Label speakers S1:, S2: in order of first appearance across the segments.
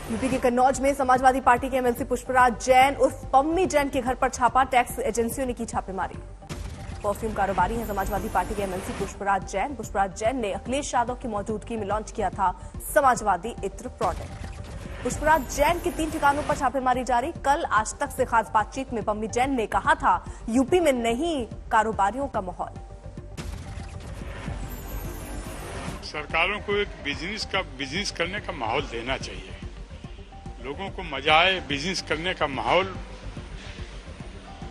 S1: UP के कन्नौज में Samajwadi party के एमएलसी पुष्पराज जैन उर्फ पम्मी जैन के घर पर छापा। टैक्स एजेंसियों ने की छापेमारी। परफ्यूम कारोबारी हैं समाजवादी पार्टी के एमएलसी पुष्पराज जैन। पुष्पराज जैन ने अखिलेश यादव की मौजूदगी में लॉन्च किया था समाजवादी इत्र प्रोडक्ट। पुष्पराज जैन के 3 ठिकानों पर छापेमारी जारी। कल आज तक से खास बातचीत में पम्मी जैन ने कहा था यूपी में नहीं कारोबारियों का माहौल।
S2: सरकारों को एक बिजनेस करने का माहौल देना चाहिए। लोगों को मजा आए, बिजनेस करने का माहौल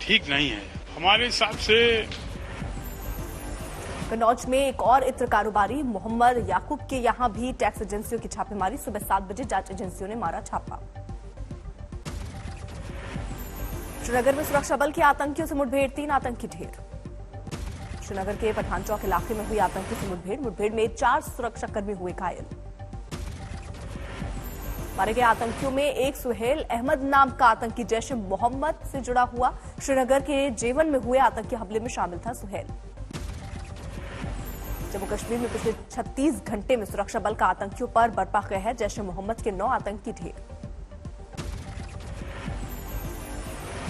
S2: ठीक नहीं है हमारे हिसाब से।
S1: कन्नौज में एक और इत्र कारोबारी मोहम्मद याकूब के यहां भी टैक्स एजेंसियों की छापेमारी। सुबह 7 बजे जांच एजेंसियों ने मारा छापा। श्रीनगर में सुरक्षा बल की आतंकियों से मुठभेड़, 3 आतंकी ढेर। श्रीनगर के पठान चौक इलाके में हुई आतंकी से मुठभेड़ में 4 सुरक्षाकर्मी हुए घायल। मारे गए आतंकियों में एक सुहेल अहमद नाम का आतंकी जैश मोहम्मद से जुड़ा हुआ। श्रीनगर के जेवन में हुए आतंकी हमले में शामिल था सुहेल। जम्मू कश्मीर में पिछले 36 घंटे में सुरक्षा बल का आतंकियों पर बरपा कहर। जैश मोहम्मद के 9 आतंकी ढेर।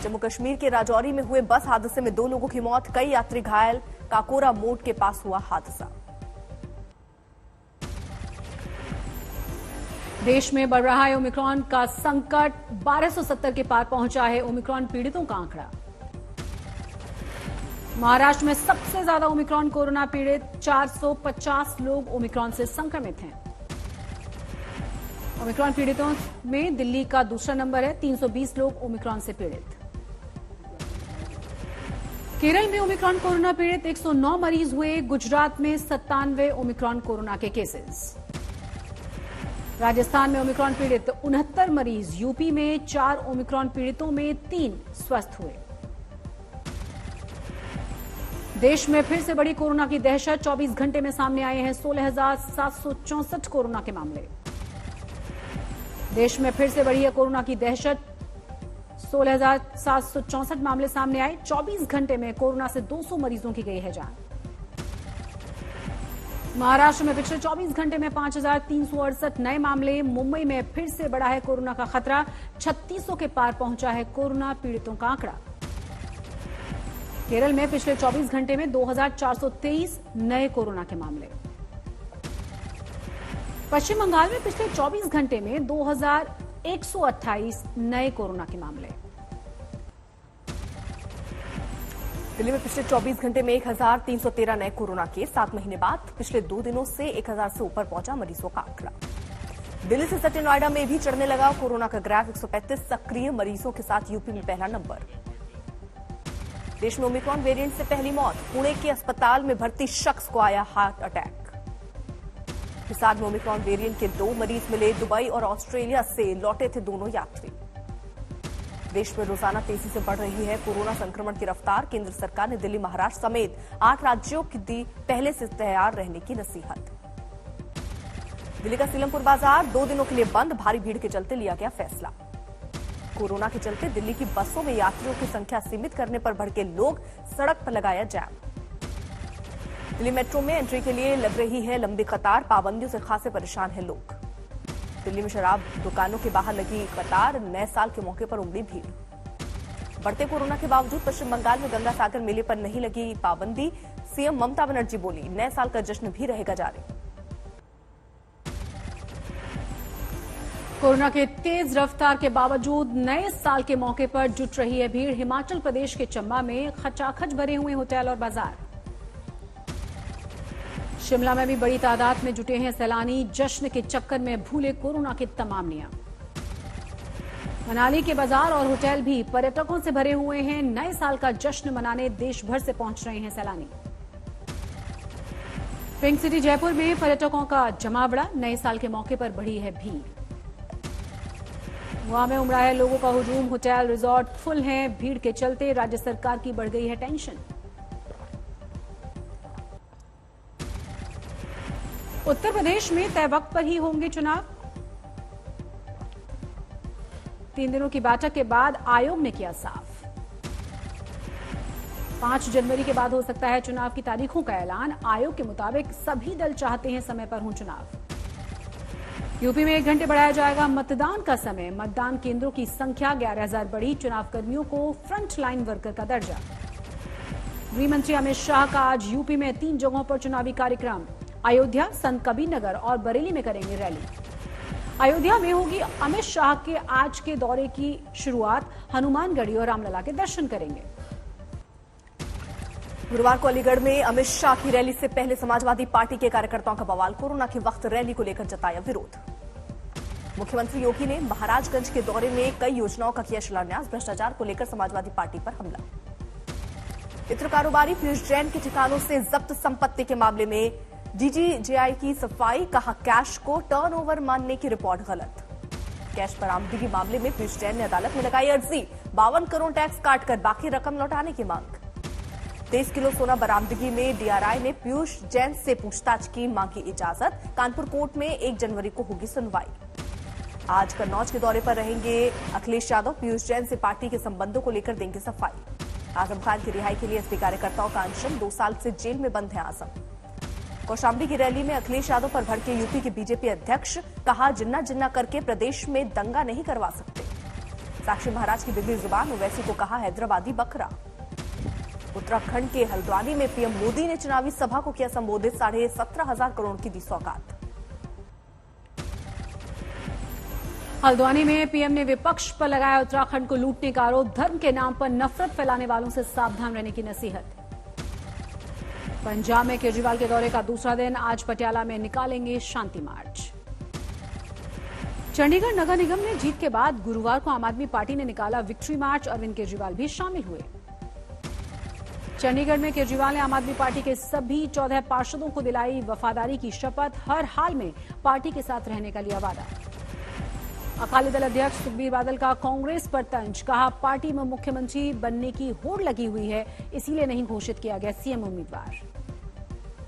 S1: जम्मू कश्मीर के राजौरी में हुए बस हादसे में 2 लोगों की मौत, कई यात्री घायल। काकोरा मोड़ के पास हुआ हादसा।
S3: देश में बढ़ रहा है ओमिक्रॉन का संकट। 1270 के पार पहुंचा है ओमिक्रॉन पीड़ितों का आंकड़ा। महाराष्ट्र में सबसे ज्यादा ओमिक्रॉन कोरोना पीड़ित, 450 लोग ओमिक्रॉन से संक्रमित हैं। ओमिक्रॉन पीड़ितों में दिल्ली का दूसरा नंबर है, 320 लोग ओमिक्रॉन से पीड़ित। केरल में ओमिक्रॉन कोरोना पीड़ित 109 मरीज हुए। गुजरात में 97 ओमिक्रॉन कोरोना के केसेस। राजस्थान में ओमिक्रॉन पीड़ित 69 मरीज। यूपी में 4 ओमिक्रॉन पीड़ितों में 3 स्वस्थ हुए। देश में फिर से बड़ी कोरोना की दहशत। 24 घंटे में सामने आए हैं 16,764 कोरोना के मामले। देश में फिर से बढ़ी है कोरोना की दहशत। 16,764 मामले सामने आए। 24 घंटे में कोरोना से 200 मरीजों की गई है जान। महाराष्ट्र में पिछले 24 घंटे में 5,368 नए मामले। मुंबई में फिर से बढ़ा है कोरोना का खतरा। 3600 के पार पहुंचा है कोरोना पीड़ितों का आंकड़ा। केरल में पिछले 24 घंटे में 2,423 नए कोरोना के मामले। पश्चिम बंगाल में पिछले 24 घंटे में 2,128 नए कोरोना के मामले।
S1: दिल्ली में पिछले 24 घंटे में 1,313 नए कोरोना केस। 7 महीने बाद पिछले 2 दिनों से 1,000 से ऊपर पहुंचा मरीजों का आंकड़ा। दिल्ली से सटे नोएडा में भी चढ़ने लगा कोरोना का ग्राफ। 135 सक्रिय मरीजों के साथ यूपी में पहला नंबर। देश में ओमिक्रॉन वेरिएंट से पहली मौत। पुणे के अस्पताल में भर्ती शख्स को आया हार्ट अटैक। हिसार में ओमिक्रॉन वेरिएंट के 2 मरीज मिले। दुबई और ऑस्ट्रेलिया से लौटे थे दोनों यात्री। देश में रोजाना तेजी से बढ़ रही है कोरोना संक्रमण की रफ्तार। केंद्र सरकार ने दिल्ली, महाराष्ट्र समेत 8 राज्यों की दी पहले से तैयार रहने की नसीहत। दिल्ली का सीलमपुर बाजार 2 दिनों के लिए बंद। भारी भीड़ के चलते लिया गया फैसला। कोरोना के चलते दिल्ली की बसों में यात्रियों की संख्या सीमित करने पर भड़के लोग, सड़क पर लगाया जाम। दिल्ली मेट्रो में एंट्री के लिए लग रही है लंबी कतार। पाबंदियों से खासे परेशान हैं लोग। दिल्ली में शराब दुकानों के बाहर लगी कतार। नए साल के मौके पर उमड़ी भीड़। बढ़ते कोरोना के बावजूद पश्चिम बंगाल में गंगा सागर मेले पर नहीं लगी पाबंदी। सीएम ममता बनर्जी बोली नए साल का जश्न भी रहेगा जारी।
S3: कोरोना के तेज रफ्तार के बावजूद नए साल के मौके पर जुट रही है भीड़। हिमाचल प्रदेश के चंबा में खचाखच भरे हुए होटल और बाजार। शिमला में भी बड़ी तादाद में जुटे हैं सैलानी। जश्न के चक्कर में भूले कोरोना के तमाम नियम। मनाली के बाजार और होटल भी पर्यटकों से भरे हुए हैं। नए साल का जश्न मनाने देश भर से पहुंच रहे हैं सैलानी। पिंक सिटी जयपुर में पर्यटकों का जमावड़ा। नए साल के मौके पर बढ़ी है भीड़। गोवा में उमड़ा है लोगों का हुजूम। होटल रिजॉर्ट फुल हैं। भीड़ के चलते राज्य सरकार की बढ़ गई है टेंशन। उत्तर प्रदेश में तय वक्त पर ही होंगे चुनाव। 3 दिनों की बैठक के बाद आयोग ने किया साफ। 5 जनवरी के बाद हो सकता है चुनाव की तारीखों का ऐलान। आयोग के मुताबिक सभी दल चाहते हैं समय पर हों चुनाव। यूपी में 1 घंटे बढ़ाया जाएगा मतदान का समय। मतदान केंद्रों की संख्या 11,000 बढ़ी। चुनाव कर्मियों को फ्रंट लाइन वर्कर का दर्जा। गृह मंत्री अमित शाह का आज यूपी में 3 जगहों पर चुनावी कार्यक्रम। अयोध्या, संत कबीर नगर और बरेली में करेंगे रैली। अयोध्या में होगी अमित शाह के आज के दौरे की शुरुआत। हनुमानगढ़ी और रामलला के दर्शन करेंगे।
S1: गुरुवार को अलीगढ़ में अमित शाह की रैली से पहले समाजवादी पार्टी के कार्यकर्ताओं का बवाल। कोरोना के वक्त रैली को लेकर जताया विरोध। मुख्यमंत्री योगी ने महाराजगंज के दौरे में कई योजनाओं का किया शिलान्यास। भ्रष्टाचार को लेकर समाजवादी पार्टी पर हमला। इत्र कारोबारी पीयूष जैन के ठिकानों से जब्त संपत्ति के मामले में डीजीजीआई की सफाई। कहा कैश को टर्नओवर मानने की रिपोर्ट गलत। कैश बरामदगी मामले में पीयूष जैन ने अदालत में लगाई अर्जी। 52 करोड़ टैक्स काटकर बाकी रकम लौटाने की मांग। 23 किलो सोना बरामदगी में डीआरआई ने पीयूष जैन से पूछताछ की, मांगी इजाजत। कानपुर कोर्ट में 1 जनवरी को होगी सुनवाई। आज कन्नौज के दौरे पर रहेंगे अखिलेश यादव। पीयूष जैन से पार्टी के संबंधों को लेकर देंगे सफाई। आजम खान की रिहाई के लिए एसपी कार्यकर्ताओं का अनशन। 2 साल से जेल में बंद है आजम। कौशाम्बी की रैली में अखिलेश यादव पर भड़के यूपी के बीजेपी अध्यक्ष। कहा जिन्ना जिन्ना करके प्रदेश में दंगा नहीं करवा सकते। साक्षी महाराज की बिगड़ी जुबान। ओवैसी को कहा हैदराबादी बकरा। उत्तराखंड के हल्द्वानी में पीएम मोदी ने चुनावी सभा को किया संबोधित। 17,500 करोड़ की दी सौगात।
S3: हल्द्वानी में पीएम ने विपक्ष पर लगाया उत्तराखंड को लूटने का आरोप। धर्म के नाम पर नफरत फैलाने वालों से सावधान रहने की नसीहत। पंजाब में केजरीवाल के दौरे का दूसरा दिन। आज पटियाला में निकालेंगे शांति मार्च। चंडीगढ़ नगर निगम ने जीत के बाद गुरुवार को आम आदमी पार्टी ने निकाला विक्ट्री मार्च। अरविंद केजरीवाल भी शामिल हुए। चंडीगढ़ में केजरीवाल ने आम आदमी पार्टी के सभी 14 पार्षदों को दिलाई वफादारी की शपथ। हर हाल में पार्टी के साथ रहने का लिया वादा। अकाली दल अध्यक्ष सुखबीर बादल का कांग्रेस पर तंज। कहा पार्टी में मुख्यमंत्री बनने की होड़ लगी हुई है, इसीलिए नहीं घोषित किया गया सीएम उम्मीदवार।